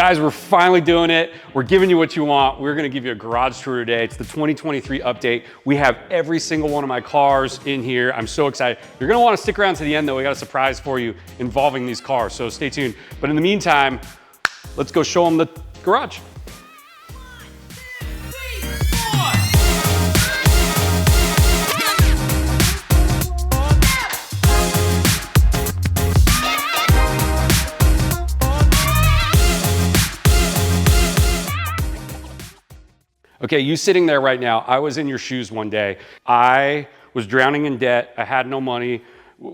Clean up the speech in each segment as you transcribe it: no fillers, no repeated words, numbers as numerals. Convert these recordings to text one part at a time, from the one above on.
Guys, we're finally doing it. We're giving you what you want. We're gonna give you a garage tour today. It's the 2023 update. We have every single one of my cars in here. I'm so excited. You're gonna wanna stick around to the end though. We got a surprise for you involving these cars, so stay tuned. But in the meantime, let's go show them the garage. Okay, you sitting there right now, I was in your shoes one day. I was drowning in debt. I had no money,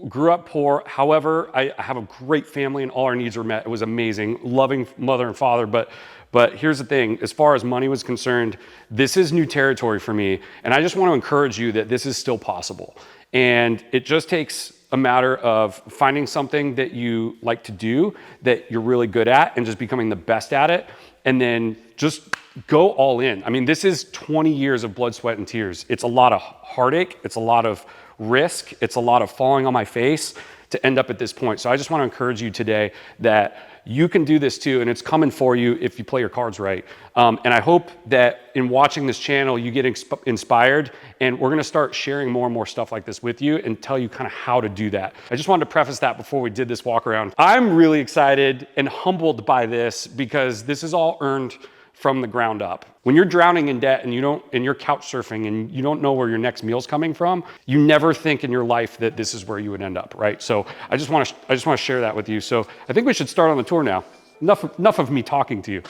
grew up poor. However, I have a great family and all our needs were met. It was amazing, loving mother and father. But here's the thing, as far as money was concerned, this is new territory for me. And I just want to encourage you that this is still possible. And it just takes a matter of finding something that you like to do, that you're really good at, and just becoming the best at it. And then just go all in. I mean, this is 20 years of blood, sweat, and tears. It's a lot of heartache. It's a lot of risk. It's a lot of falling on my face to end up at this point. So I just want to encourage you today that you can do this too, and it's coming for you if you play your cards right. And I hope that in watching this channel, you get inspired, and we're gonna start sharing more and more stuff like this with you and tell you kind of how to do that. I just wanted to preface that before we did this walk around. I'm really excited and humbled by this because this is all earned from the ground up. When you're drowning in debt and you're couch surfing and you don't know where your next meal's coming from, you never think in your life that this is where you would end up, right? So I just want to share that with you. So I think we should start on the tour now. Enough of me talking to you.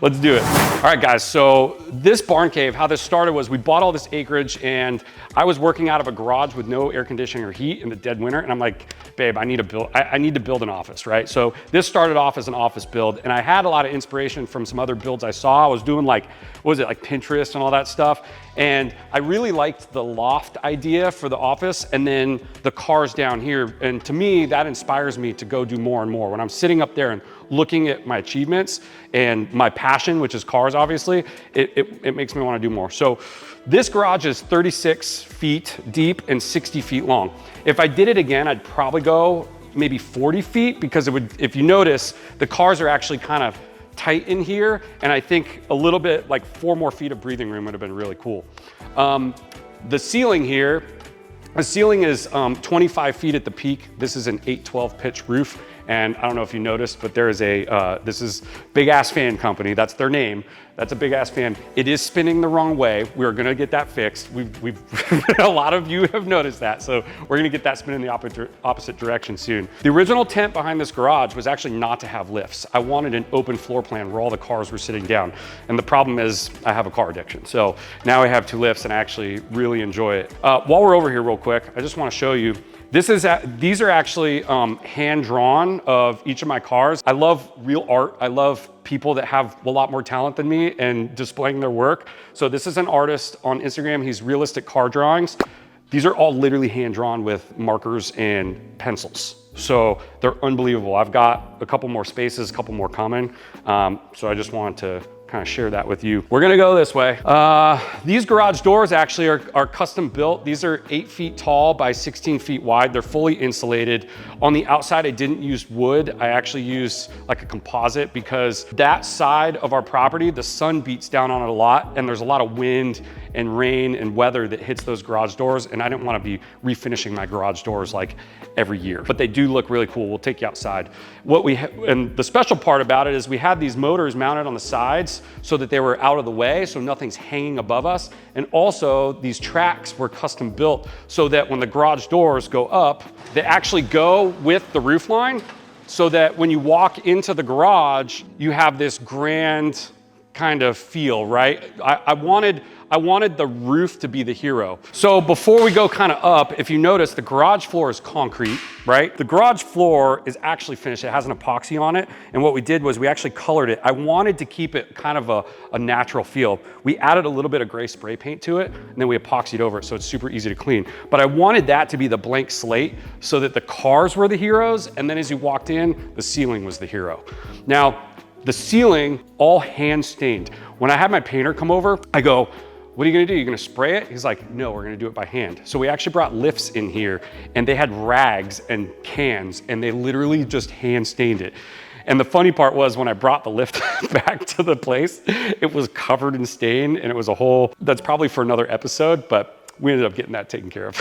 Let's do it. All right, guys, so this barn cave, how this started was we bought all this acreage and I was working out of a garage with no air conditioning or heat in the dead winter. And I'm like, babe, I need to build an office, right? So this started off as an office build, and I had a lot of inspiration from some other builds I saw. I was doing like Pinterest and all that stuff. And I really liked the loft idea for the office and then the cars down here. And to me, that inspires me to go do more and more. When I'm sitting up there and looking at my achievements and my passion, which is cars, obviously, it makes me want to do more. So this garage is 36 feet deep and 60 feet long. If I did it again, I'd probably go maybe 40 feet because if you notice, the cars are actually kind of tight in here, and I think a little bit, like 4 more feet of breathing room would have been really cool. The ceiling here, the ceiling is 25 feet at the peak. This is an 812 pitch roof, and I don't know if you noticed, but there is this is Big Ass Fan Company. That's their name. That's a Big Ass Fan. It is spinning the wrong way. We're gonna get that fixed. We've a lot of you have noticed that, so we're gonna get that spinning the opposite direction soon. The original intent behind this garage was actually not to have lifts. I wanted an open floor plan where all the cars were sitting down. And the problem is I have a car addiction. So now I have 2 lifts and I actually really enjoy it. While we're over here real quick, I just wanna show you, these are actually hand-drawn of each of my cars. I love real art. I love people that have a lot more talent than me and displaying their work. So this is an artist on Instagram. He's realistic car drawings. These are all literally hand-drawn with markers and pencils. So they're unbelievable. I've got a couple more spaces, a couple more coming. So I just wanted to kind of share that with you. We're gonna go this way. These garage doors actually are custom built. These are 8 feet tall by 16 feet wide. They're fully insulated. On the outside, I didn't use wood. I actually used like a composite because that side of our property, the sun beats down on it a lot, and there's a lot of wind and rain and weather that hits those garage doors, and I didn't want to be refinishing my garage doors like every year. But they do look really cool. We'll take you outside. And the special part about it is we had these motors mounted on the sides so that they were out of the way, so nothing's hanging above us. And also these tracks were custom built so that when the garage doors go up, they actually go with the roof line so that when you walk into the garage, you have this grand kind of feel, right? I wanted the roof to be the hero. So before we go kind of up, if you notice, the garage floor is concrete, right? The garage floor is actually finished. It has an epoxy on it. And what we did was we actually colored it. I wanted to keep it kind of a natural feel. We added a little bit of gray spray paint to it, and then we epoxied over it so it's super easy to clean. But I wanted that to be the blank slate so that the cars were the heroes, and then as you walked in, the ceiling was the hero. Now, the ceiling, all hand stained. When I had my painter come over, I go, what are you gonna do? You're gonna spray it? He's like, no, we're gonna do it by hand. So we actually brought lifts in here, and they had rags and cans, and they literally just hand stained it. And the funny part was when I brought the lift back to the place, it was covered in stain, and it was a whole, that's probably for another episode, but we ended up getting that taken care of.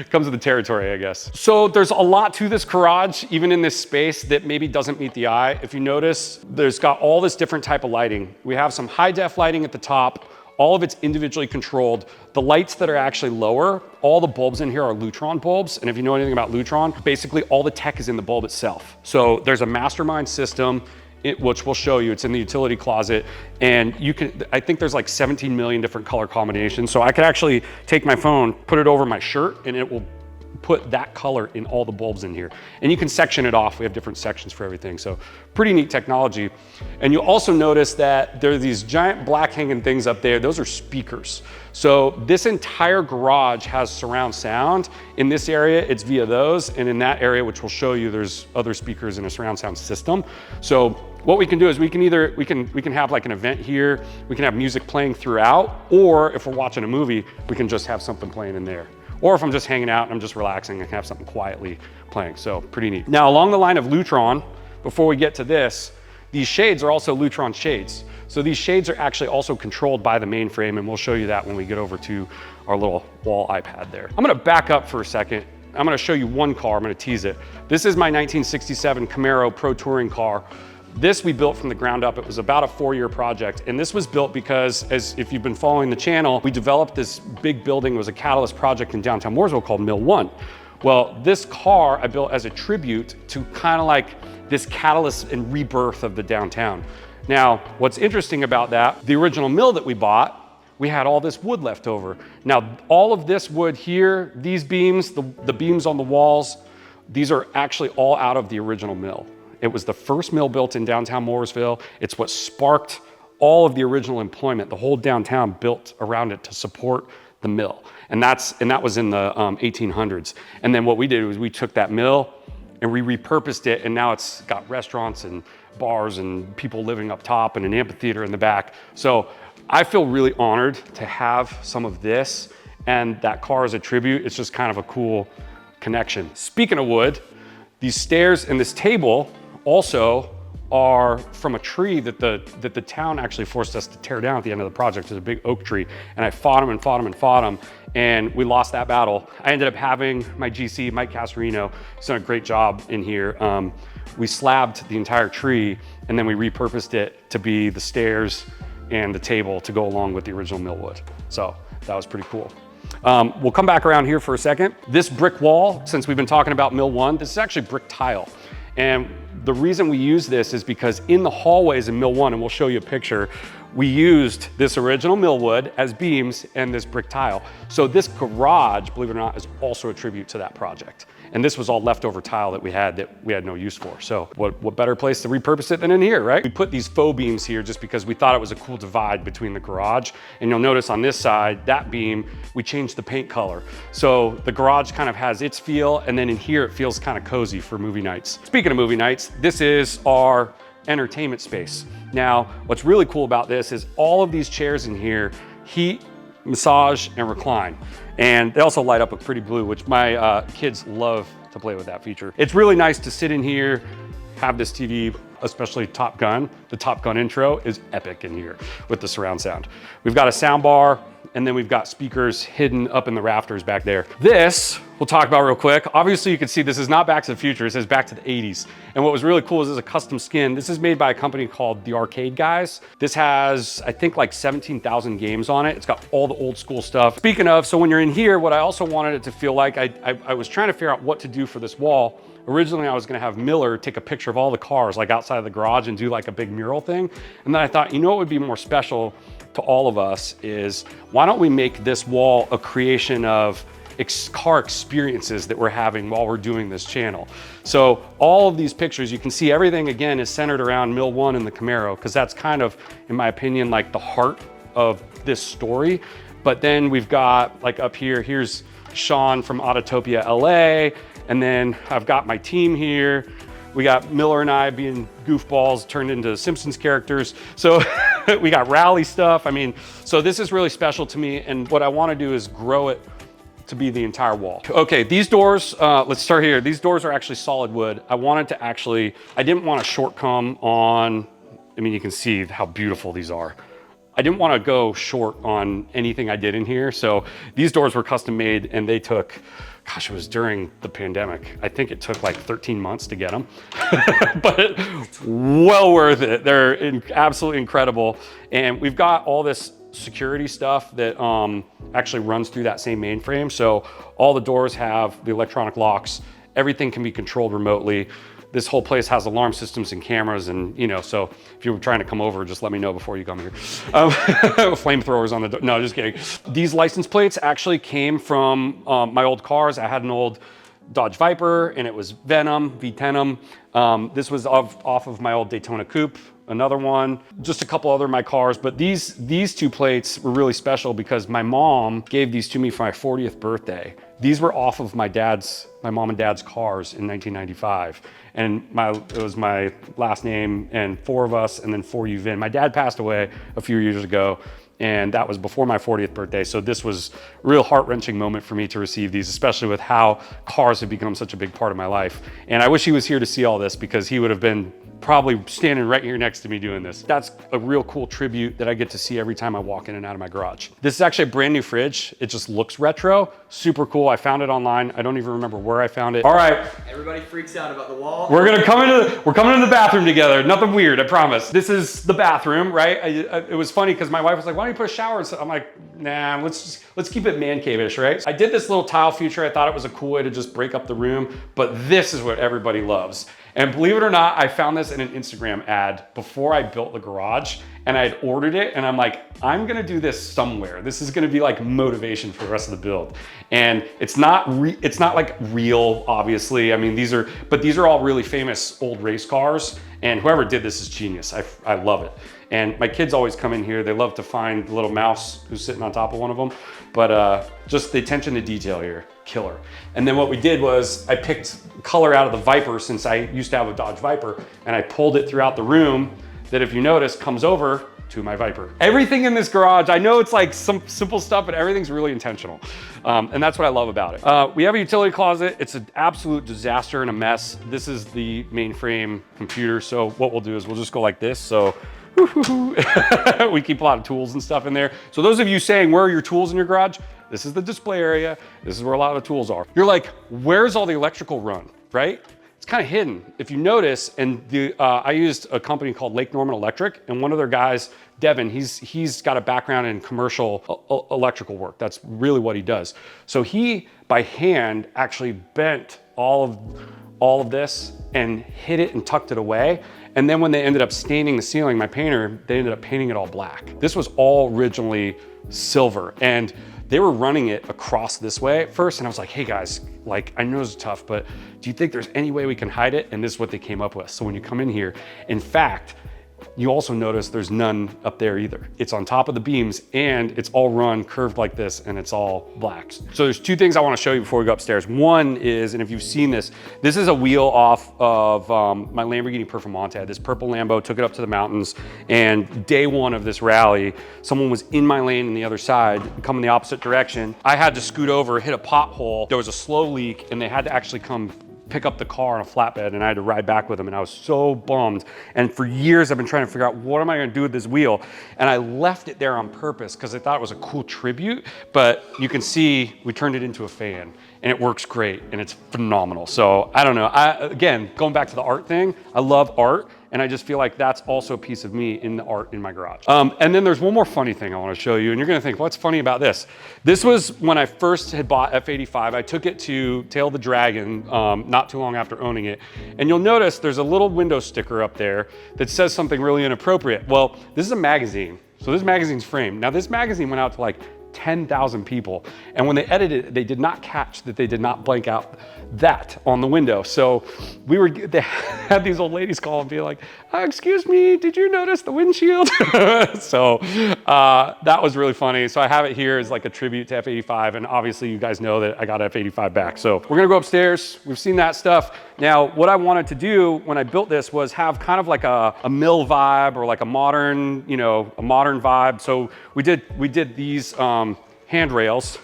Comes with the territory, I guess. So there's a lot to this garage, even in this space, that maybe doesn't meet the eye. If you notice, there's got all this different type of lighting. We have some high def lighting at the top. All of it's individually controlled. The lights that are actually lower, all the bulbs in here are Lutron bulbs. And if you know anything about Lutron, basically all the tech is in the bulb itself. So there's a mastermind system, which we'll show you. It's in the utility closet. And you can, I think there's like 17 million different color combinations. So I could actually take my phone, put it over my shirt, and it will put that color in all the bulbs in here. And you can section it off. We have different sections for everything. So pretty neat technology. And you'll also notice that there are these giant black hanging things up there. Those are speakers. So this entire garage has surround sound. In this area, it's via those. And in that area, which we'll show you, there's other speakers and a surround sound system. So what we can do is we can either, we can have like an event here, we can have music playing throughout, or if we're watching a movie, we can just have something playing in there. Or if I'm just hanging out and I'm just relaxing, I can have something quietly playing. So pretty neat. Now, along the line of Lutron, before we get to this, these shades are also Lutron shades. So these shades are actually also controlled by the mainframe, and we'll show you that when we get over to our little wall iPad there. I'm gonna back up for a second. I'm gonna show you one car, I'm gonna tease it. This is my 1967 Camaro Pro Touring car. This we built from the ground up. It was about a 4-year project. And this was built because, as if you've been following the channel, we developed this big building. It was a catalyst project in downtown Mooresville called Mill 1. Well, this car I built as a tribute to kind of like this catalyst and rebirth of the downtown. Now, what's interesting about that, the original mill that we bought, we had all this wood left over. Now, all of this wood here, these beams, the beams on the walls, these are actually all out of the original mill. It was the first mill built in downtown Mooresville. It's what sparked all of the original employment. The whole downtown built around it to support the mill. And that was in the 1800s. And then what we did was we took that mill and we repurposed it, and now it's got restaurants and bars and people living up top and an amphitheater in the back. So I feel really honored to have some of this and that car as a tribute. It's just kind of a cool connection. Speaking of wood, these stairs and this table also are from a tree that the town actually forced us to tear down at the end of the project. It's a big oak tree, and I fought them and fought them and fought them, and we lost that battle. I ended up having my GC, Mike Casarino, he's done a great job in here. We slabbed the entire tree, and then we repurposed it to be the stairs and the table to go along with the original millwood. So that was pretty cool. We'll come back around here for a second. This brick wall, since we've been talking about Mill 1, this is actually brick tile. And the reason we use this is because in the hallways in Mill 1, and we'll show you a picture, we used this original millwood as beams and this brick tile. So this garage, believe it or not, is also a tribute to that project. And this was all leftover tile that we had no use for. So what better place to repurpose it than in here, right? We put these faux beams here just because we thought it was a cool divide between the garage. And you'll notice on this side, that beam, we changed the paint color. So the garage kind of has its feel, and then in here it feels kind of cozy for movie nights. Speaking of movie nights, this is our entertainment space. Now, what's really cool about this is all of these chairs in here heat, massage, and recline. And they also light up a pretty blue, which my kids love to play with that feature. It's really nice to sit in here, have this TV, especially Top Gun. The Top Gun intro is epic in here with the surround sound. We've got a sound bar, and then we've got speakers hidden up in the rafters back there. This, we'll talk about real quick. Obviously you can see this is not Back to the Future, it says Back to the 80s. And what was really cool is this is a custom skin. This is made by a company called The Arcade Guys. This has, I think, like 17,000 games on it. It's got all the old school stuff. Speaking of, so when you're in here, what I also wanted it to feel like, I was trying to figure out what to do for this wall. Originally, I was gonna have Miller take a picture of all the cars like outside of the garage and do like a big mural thing. And then I thought, you know what would be more special to all of us is, why don't we make this wall a creation of car experiences that we're having while we're doing this channel. So all of these pictures, you can see everything again is centered around Mill 1 and the Camaro, because that's kind of, in my opinion, like the heart of this story. But then we've got like up here, here's Sean from Autotopia LA. And then I've got my team here. We got Miller and I being goofballs turned into Simpsons characters. So we got rally stuff. I mean, so this is really special to me. And what I want to do is grow it to be the entire wall. Okay, these doors, let's start here. These doors are actually solid wood. I didn't want to short come on, I mean, you can see how beautiful these are. I didn't want to go short on anything I did in here. So these doors were custom made and they took, gosh, it was during the pandemic. I think it took like 13 months to get them, but well worth it. They're absolutely incredible. And we've got all this security stuff that actually runs through that same mainframe. So all the doors have the electronic locks. Everything can be controlled remotely. This whole place has alarm systems and cameras, and so if you were trying to come over, just let me know before you come here. Flamethrowers on the door. No, just kidding. These license plates actually came from my old cars. I had an old Dodge Viper, and it was Venom, V10. This was off of my old Daytona Coupe. Another one, just a couple other of my cars, but these two plates were really special because my mom gave these to me for my 40th birthday. These were off of my mom and dad's cars in 1995. And it was my last name and 4 of us, and then 4U VIN. My dad passed away a few years ago, and that was before my 40th birthday. So this was a real heart-wrenching moment for me to receive these, especially with how cars have become such a big part of my life. And I wish he was here to see all this because he would have been probably standing right here next to me doing this. That's a real cool tribute that I get to see every time I walk in and out of my garage. This is actually a brand new fridge. It just looks retro, super cool. I found it online. I don't even remember where I found it. All right. Everybody freaks out about the wall. We're coming into the bathroom together. Nothing weird, I promise. This is the bathroom, right? It was funny because my wife was like, why don't you put a shower? So I'm like, nah, let's keep it man cave-ish, right? I did this little tile feature. I thought it was a cool way to just break up the room, but this is what everybody loves. And believe it or not, I found this in an Instagram ad before I built the garage, and I had ordered it, and I'm like, I'm gonna do this somewhere. This is gonna be like motivation for the rest of the build. And it's not like real, obviously. I mean, these are all really famous old race cars, and whoever did this is genius. I love it. And my kids always come in here. They love to find the little mouse who's sitting on top of one of them. But just the attention to detail here, killer. And then what we did was I picked color out of the Viper, since I used to have a Dodge Viper, and I pulled it throughout the room that, if you notice, comes over to my Viper. Everything in this garage, I know it's like some simple stuff, but everything's really intentional. And that's what I love about it. We have a utility closet. It's an absolute disaster and a mess. This is the mainframe computer. So what we'll do is we'll just go like this. So we keep a lot of tools and stuff in there. So those of you saying, where are your tools in your garage? This is the display area. This is where a lot of the tools are. You're like, where's all the electrical run, right? It's kind of hidden. If you notice, and I used a company called Lake Norman Electric, and one of their guys, Devin, he's got a background in commercial electrical work. That's really what he does. So he, by hand, actually bent all of this and hid it and tucked it away. And then when they ended up staining the ceiling, my painter, they ended up painting it all black. This was all originally silver, and they were running it across this way at first. And I was like, hey guys, like, I know it's tough, but do you think there's any way we can hide it? And this is what they came up with. So when you come in here, in fact, you also notice there's none up there either. It's on top of the beams, and it's all run curved like this, and it's all black. So there's 2 things I want to show you before we go upstairs. One is, and if you've seen this is a wheel off of my Lamborghini Performante. I had this purple Lambo, took it up to the mountains, and day 1 of this rally, someone was in my lane on the other side, coming the opposite direction. I had to scoot over, hit a pothole. There was a slow leak, and they had to actually come pick up the car on a flatbed, and I had to ride back with them, and I was so bummed. And for years I've been trying to figure out, what am I gonna do with this wheel? And I left it there on purpose because I thought it was a cool tribute, but you can see we turned it into a fan, and it works great, and it's phenomenal. So I don't know, again, going back to the art thing, I love art, and I just feel like that's also a piece of me in the art in my garage. And then there's one more funny thing I want to show you, and you're gonna think, what's funny about this? This was when I first had bought F85. I took it to Tail the Dragon not too long after owning it. And you'll notice there's a little window sticker up there that says something really inappropriate. Well, this is a magazine. So this magazine's framed. Now this magazine went out to like 10,000 people. And when they edited it, they did not catch that they did not blank out that on the window. So they had these old ladies call and be like, excuse me, did you notice the windshield? So that was really funny. So I have it here as like a tribute to F85. And obviously you guys know that I got F85 back. So we're gonna go upstairs. We've seen that stuff. Now, what I wanted to do when I built this was have kind of like a mill vibe, or like a modern, a modern vibe. So we did these handrails.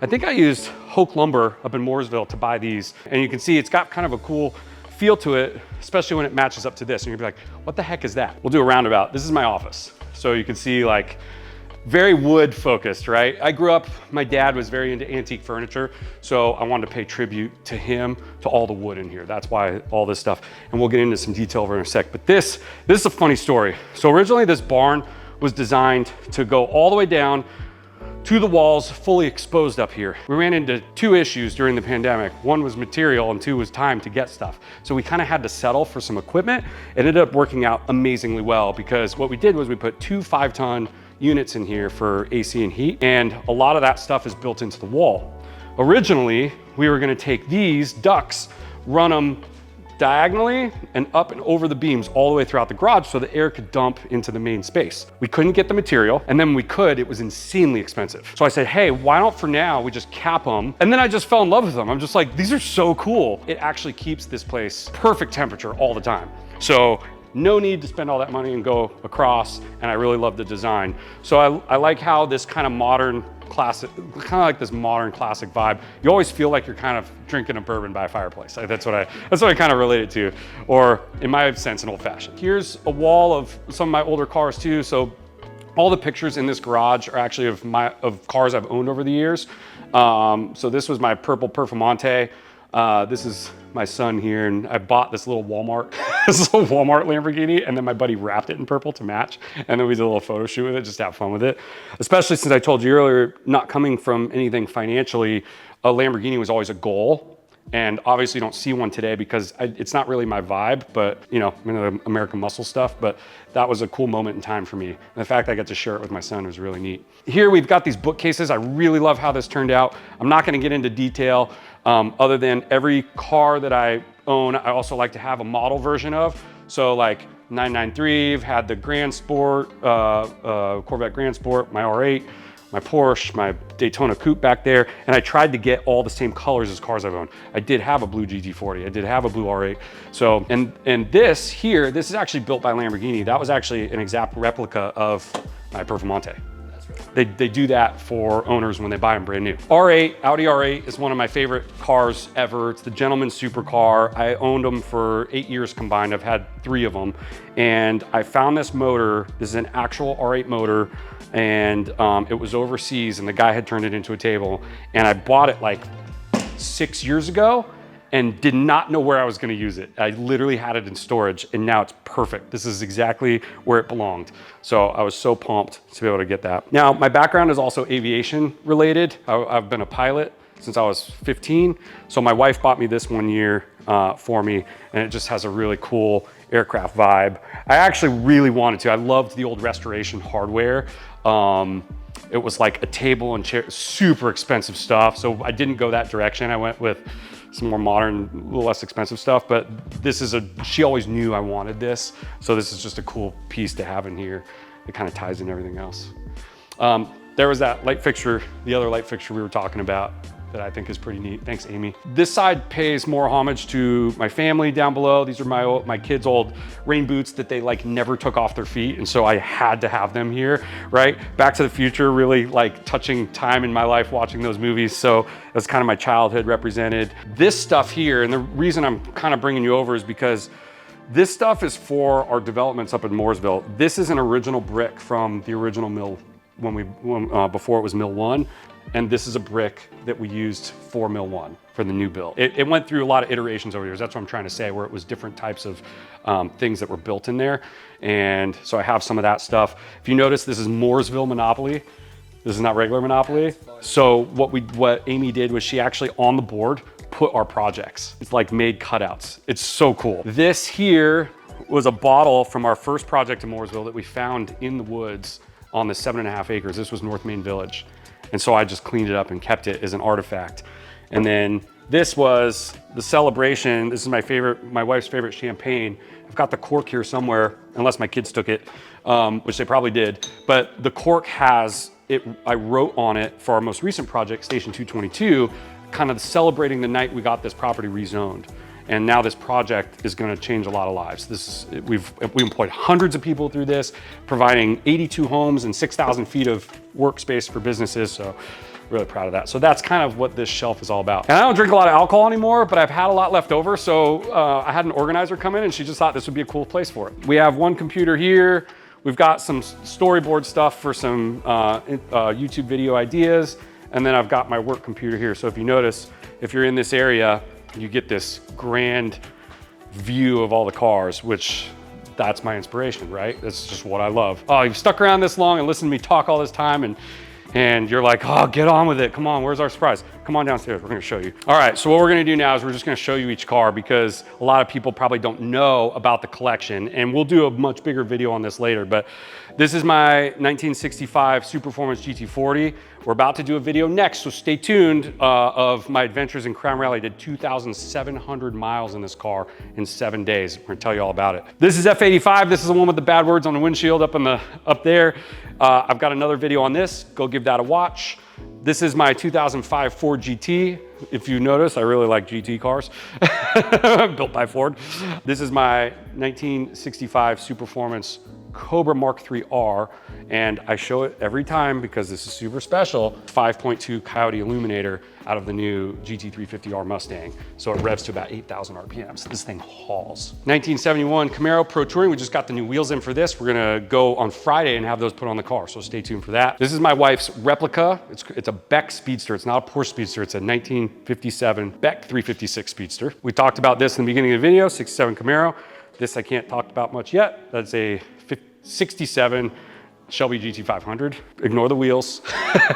I think I used Hoke Lumber up in Mooresville to buy these. And you can see it's got kind of a cool feel to it, especially when it matches up to this. And you'll be like, what the heck is that? We'll do a roundabout. This is my office. So you can see like very wood focused, right? I grew up, my dad was very into antique furniture. So I wanted to pay tribute to him, to all the wood in here. That's why all this stuff. And we'll get into some detail over in a sec. But this is a funny story. So originally this barn was designed to go all the way down to the walls, fully exposed up here. We ran into two issues during the pandemic. One was material and two was time to get stuff. So we kind of had to settle for some equipment. It ended up working out amazingly well because what we did was we put two 5-ton units in here for AC and heat, and a lot of that stuff is built into the wall. Originally, we were gonna take these ducts, run them diagonally and up and over the beams all the way throughout the garage so the air could dump into the main space. We couldn't get the material, and then when we could, it was insanely expensive. So I said, hey, why don't for now we just cap them? And then I just fell in love with them. I'm just like, these are so cool. It actually keeps this place perfect temperature all the time. So no need to spend all that money and go across, and I really love the design. So I like how this kind of modern classic, kind of like this modern classic vibe. You always feel like you're kind of drinking a bourbon by a fireplace. That's what I kind of relate it to, or in my sense, an old fashioned. Here's a wall of some of my older cars too. So all the pictures in this garage are actually of cars I've owned over the years. So this was my purple Performante. This is my son here, and I bought this little Walmart, this little Walmart Lamborghini, and then my buddy wrapped it in purple to match, and then we did a little photo shoot with it, just to have fun with it. Especially since I told you earlier, not coming from anything financially, a Lamborghini was always a goal, and obviously you don't see one today because it's not really my vibe, but you know, I'm into the American muscle stuff, but that was a cool moment in time for me. And the fact I got to share it with my son was really neat. Here we've got these bookcases. I really love how this turned out. I'm not gonna get into detail, other than every car that I own, I also like to have a model version of. So like 993, I've had the Grand Sport, Corvette Grand Sport, my R8, my Porsche, my Daytona Coupe back there, and I tried to get all the same colors as cars I've owned. I did have a blue GT40, I did have a blue R8. So, and this here, this is actually built by Lamborghini. That was actually an exact replica of my Performante. They do that for owners when they buy them brand new. R8, Audi R8 is one of my favorite cars ever. It's the gentleman's supercar. I owned them for 8 years combined. I've had 3 of them. And I found this motor. This is an actual R8 motor. And it was overseas, and the guy had turned it into a table. And I bought it like 6 years ago and did not know where I was gonna use it. I literally had it in storage, and now it's perfect. This is exactly where it belonged. So I was so pumped to be able to get that. Now, my background is also aviation related. I've been a pilot since I was 15. So my wife bought me this one year for me, and it just has a really cool aircraft vibe. I actually really wanted to. I loved the old restoration hardware. It was like a table and chair, super expensive stuff. So I didn't go that direction. I went with some more modern, a little less expensive stuff, but this is she always knew I wanted this. So this is just a cool piece to have in here. It kind of ties in everything else. There was that light fixture, the other light fixture we were talking about that I think is pretty neat. Thanks, Amy. This side pays more homage to my family down below. These are my kids' old rain boots that they like never took off their feet. And so I had to have them here, right? Back to the Future, really like touching time in my life watching those movies. So that's kind of my childhood represented. This stuff here, and the reason I'm kind of bringing you over is because this stuff is for our developments up in Mooresville. This is an original brick from the original mill before it was Mill 1. And this is a brick that we used for Mill 1 for the new build. It went through a lot of iterations over the years. That's what I'm trying to say, where it was different types of things that were built in there. And so I have some of that stuff. If you notice, this is Mooresville Monopoly. This is not regular Monopoly. So what Amy did was she actually on the board put our projects. It's like made cutouts. It's so cool. This here was a bottle from our first project in Mooresville that we found in the woods on the 7.5 acres. This was North Main Village. And so I just cleaned it up and kept it as an artifact. And then this was the celebration. This is my wife's favorite champagne. I've got the cork here somewhere, unless my kids took it, which they probably did. But the cork has it, I wrote on it for our most recent project, Station 222, kind of celebrating the night we got this property rezoned. And now this project is going to change a lot of lives. We've employed hundreds of people through this, providing 82 homes and 6,000 feet of workspace for businesses. So really proud of that. So that's kind of what this shelf is all about. And I don't drink a lot of alcohol anymore, but I've had a lot left over. So I had an organizer come in and she just thought this would be a cool place for it. We have one computer here. We've got some storyboard stuff for some YouTube video ideas. And then I've got my work computer here. So if you notice, if you're in this area, you get this grand view of all the cars, which that's my inspiration, right? That's just what I love. Oh, you've stuck around this long and listened to me talk all this time and you're like, oh, get on with it. Come on, where's our surprise? Come on downstairs, we're gonna show you. All right, so what we're gonna do now is we're just gonna show you each car because a lot of people probably don't know about the collection, and we'll do a much bigger video on this later, but this is my 1965 Super Performance GT40. We're about to do a video next, so stay tuned, of my adventures in Crown Rally. I did 2,700 miles in this car in 7 days. We're gonna tell you all about it. This is F85. This is the one with the bad words on the windshield up there. I've got another video on this. Go give that a watch. This is my 2005 Ford GT. If you notice, I really like GT cars, built by Ford. This is my 1965 Super Performance Cobra Mark III R, and I show it every time because this is super special. 5.2 Coyote Illuminator out of the new GT350R Mustang. So it revs to about 8,000 RPMs. This thing hauls. 1971 Camaro Pro Touring. We just got the new wheels in for this. We're gonna go on Friday and have those put on the car, so stay tuned for that. This is my wife's replica. It's a Beck Speedster. It's not a Porsche Speedster. It's a 1957 Beck 356 Speedster. We talked about this in the beginning of the video, 67 Camaro. This I can't talk about much yet. That's a 67 Shelby GT500. Ignore the wheels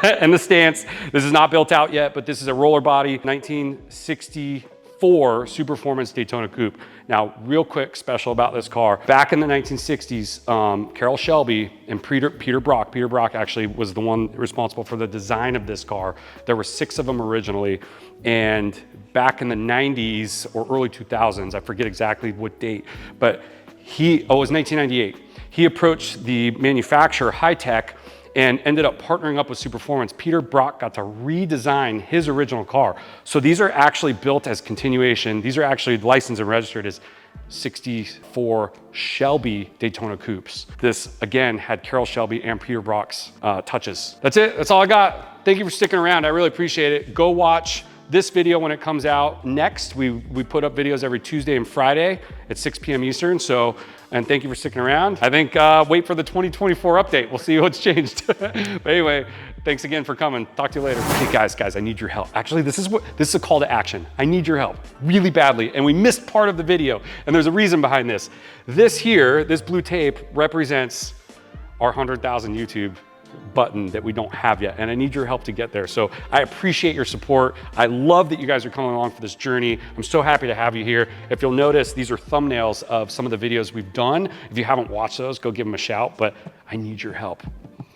and the stance. This is not built out yet, but this is a roller body 1964 Super Performance Daytona Coupe. Now, real quick special about this car. Back in the 1960s, Carroll Shelby and Peter Brock actually was the one responsible for the design of this car. There were 6 of them originally. And back in the 90s or early 2000s, I forget exactly what date, but it was 1998. He approached the manufacturer, High Tech, and ended up partnering up with Super Performance. Peter Brock got to redesign his original car. So these are actually built as continuation. These are actually licensed and registered as 64 Shelby Daytona Coupes. This, again, had Carroll Shelby and Peter Brock's touches. That's it, that's all I got. Thank you for sticking around, I really appreciate it. Go watch this video when it comes out next. We put up videos every Tuesday and Friday at 6 p.m. Eastern, and thank you for sticking around. I think wait for the 2024 update. We'll see what's changed. But anyway, thanks again for coming. Talk to you later. Hey guys, I need your help. Actually, this is a call to action. I need your help really badly, and we missed part of the video, and there's a reason behind this. This blue tape represents our 100,000 YouTube button that we don't have yet, and I need your help to get there. So I appreciate your support. I love that you guys are coming along for this journey. I'm so happy to have you here. If you'll notice, these are thumbnails of some of the videos we've done. If you haven't watched those, go give them a shout, but I need your help.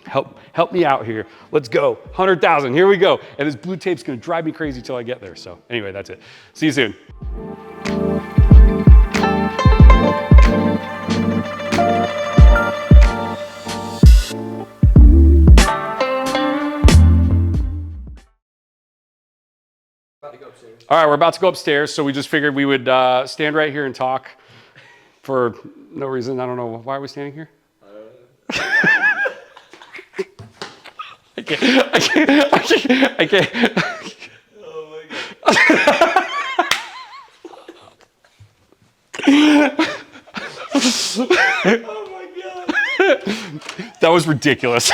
Help me out here. Let's go. 100,000, here we go. And this blue tape's gonna drive me crazy till I get there. So anyway, that's it. See you soon. All right, we're about to go upstairs, so we just figured we would stand right here and talk for no reason. I don't know. Why are we standing here? I can't. Oh my god. Oh my god. That was ridiculous.